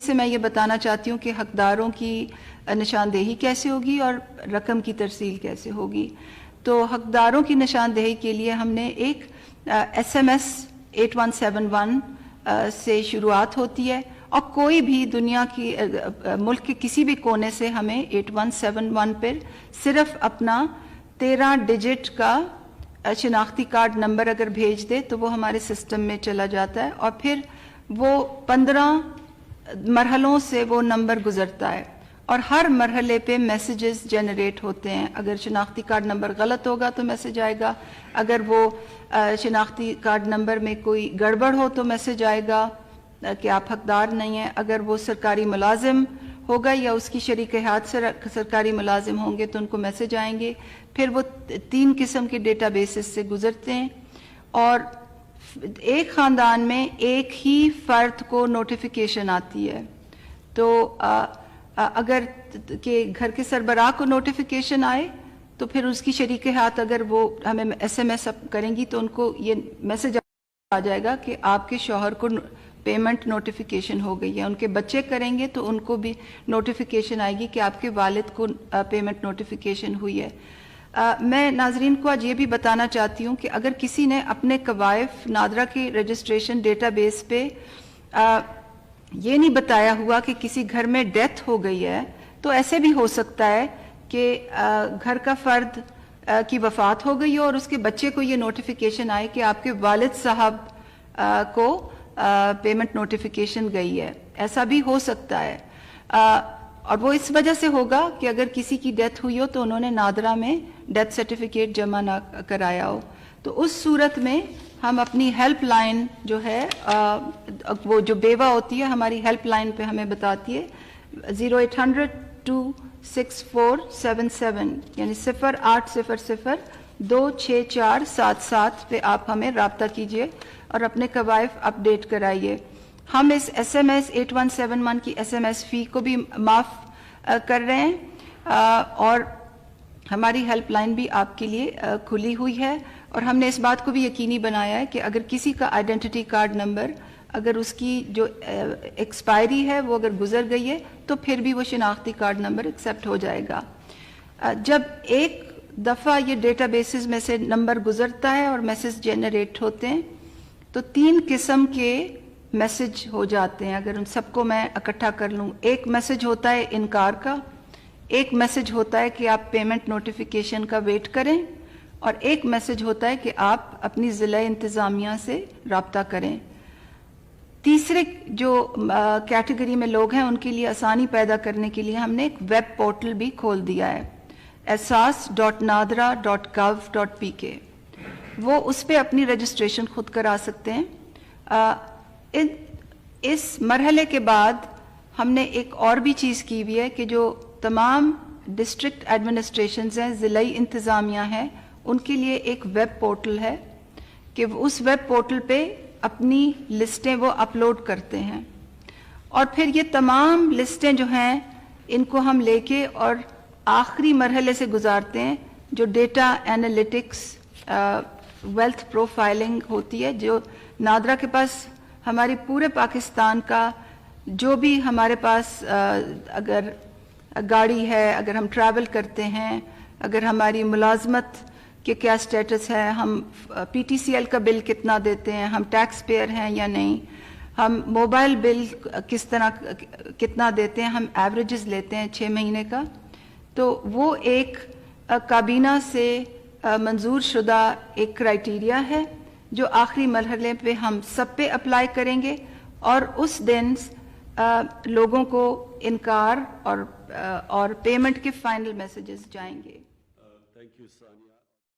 سے میں یہ بتانا چاہتی ہوں کہ حقداروں کی نشاندہی کیسے ہوگی اور رقم کی ترسیل کیسے ہوگی۔ تو حقداروں کی نشاندہی کے لیے ہم نے ایک SMS 8171 سے شروعات ہوتی ہے، اور کوئی بھی دنیا کی ملک کے کسی بھی کونے سے ہمیں 8171 پر صرف اپنا 13 ڈیجٹ کا شناختی کارڈ نمبر اگر بھیج دے تو وہ ہمارے سسٹم میں چلا جاتا ہے، اور پھر وہ 15 مرحلوں سے وہ نمبر گزرتا ہے، اور ہر مرحلے پہ میسیجز جنریٹ ہوتے ہیں۔ اگر شناختی کارڈ نمبر غلط ہوگا تو میسیج آئے گا، اگر وہ شناختی کارڈ نمبر میں کوئی گڑبڑ ہو تو میسیج آئے گا کہ آپ حقدار نہیں ہیں، اگر وہ سرکاری ملازم ہوگا یا اس کی شریک حیات سرکاری ملازم ہوں گے تو ان کو میسیج آئیں گے۔ پھر وہ 3 قسم کے ڈیٹا بیسز سے گزرتے ہیں، اور ایک خاندان میں ایک ہی فرد کو نوٹیفیکیشن آتی ہے۔ تو اگر کہ گھر کے سربراہ کو نوٹیفیکیشن آئے تو پھر اس کی شریک حیات اگر وہ ہمیں SMS کریں گی تو ان کو یہ میسیج آ جائے گا کہ آپ کے شوہر کو پیمنٹ نوٹیفیکیشن ہو گئی ہے۔ ان کے بچے کریں گے تو ان کو بھی نوٹیفیکیشن آئے گی کہ آپ کے والد کو پیمنٹ نوٹیفیکیشن ہوئی ہے۔ میں ناظرین کو آج یہ بھی بتانا چاہتی ہوں کہ اگر کسی نے اپنے کوائف نادرا کی رجسٹریشن ڈیٹا بیس پہ یہ نہیں بتایا ہوا کہ کسی گھر میں ڈیتھ ہو گئی ہے، تو ایسے بھی ہو سکتا ہے کہ گھر کا فرد کی وفات ہو گئی ہو اور اس کے بچے کو یہ نوٹیفیکیشن آئے کہ آپ کے والد صاحب کو پیمنٹ نوٹیفیکیشن گئی ہے، ایسا بھی ہو سکتا ہے۔ اور وہ اس وجہ سے ہوگا کہ اگر کسی کی ڈیتھ ہوئی ہو تو انہوں نے نادرا میں ڈیتھ سرٹیفکیٹ جمع نہ کرایا ہو، تو اس صورت میں ہم اپنی ہیلپ لائن جو ہے وہ جو بیوہ ہوتی ہے ہماری ہیلپ لائن پہ ہمیں بتاتی ہے 0800 26477 یعنی 0800 26477 پہ آپ ہمیں رابطہ کیجئے اور اپنے کوائف اپڈیٹ کرائیے۔ ہم اس SMS 8171 کی SMS فی کو بھی معاف کر رہے ہیں، اور ہماری ہیلپ لائن بھی آپ کے لیے کھلی ہوئی ہے، اور ہم نے اس بات کو بھی یقینی بنایا ہے کہ اگر کسی کا آئیڈینٹی کارڈ نمبر اگر اس کی جو ایکسپائری ہے وہ اگر گزر گئی ہے تو پھر بھی وہ شناختی کارڈ نمبر ایکسیپٹ ہو جائے گا۔ جب ایک دفعہ یہ ڈیٹا بیسز میں سے نمبر گزرتا ہے اور میسج جنریٹ ہوتے ہیں تو 3 قسم کے میسج ہو جاتے ہیں۔ اگر ان سب کو میں اکٹھا کر لوں، ایک میسج ہوتا ہے انکار کا، ایک میسج ہوتا ہے کہ آپ پیمنٹ نوٹیفیکیشن کا ویٹ کریں، اور ایک میسج ہوتا ہے کہ آپ اپنی ضلع انتظامیہ سے رابطہ کریں۔ تیسرے جو کیٹیگری میں لوگ ہیں ان کے لیے آسانی پیدا کرنے کے لیے ہم نے ایک ویب پورٹل بھی کھول دیا ہے asas.nadra.gov.pk، وہ اس پہ اپنی رجسٹریشن خود کرا سکتے ہیں۔ اس مرحلے کے بعد ہم نے ایک اور بھی چیز کی ہوئی ہے کہ جو تمام ڈسٹرکٹ ایڈمنسٹریشنز ہیں، ضلعی انتظامیہ ہیں، ان کے لیے ایک ویب پورٹل ہے کہ اس ویب پورٹل پہ اپنی لسٹیں وہ اپلوڈ کرتے ہیں، اور پھر یہ تمام لسٹیں جو ہیں ان کو ہم لے کے اور آخری مرحلے سے گزارتے ہیں جو ڈیٹا اینالیٹکس ویلتھ پروفائلنگ ہوتی ہے، جو نادرا کے پاس ہماری پورے پاکستان کا جو بھی ہمارے پاس اگر گاڑی ہے، اگر ہم ٹریول کرتے ہیں، اگر ہماری ملازمت کہ کیا سٹیٹس ہے، ہم PTCL کا بل کتنا دیتے ہیں، ہم ٹیکس پیئر ہیں یا نہیں، ہم موبائل بل کس طرح کتنا دیتے ہیں، ہم ایوریجز لیتے ہیں 6 مہینے کا، تو وہ ایک کابینہ سے منظور شدہ ایک کرائیٹیریا ہے جو آخری مرحلے پہ ہم سب پہ اپلائی کریں گے، اور اس دن لوگوں کو انکار اور پیمنٹ کے فائنل میسیجز جائیں گے۔ Thank you, Sania.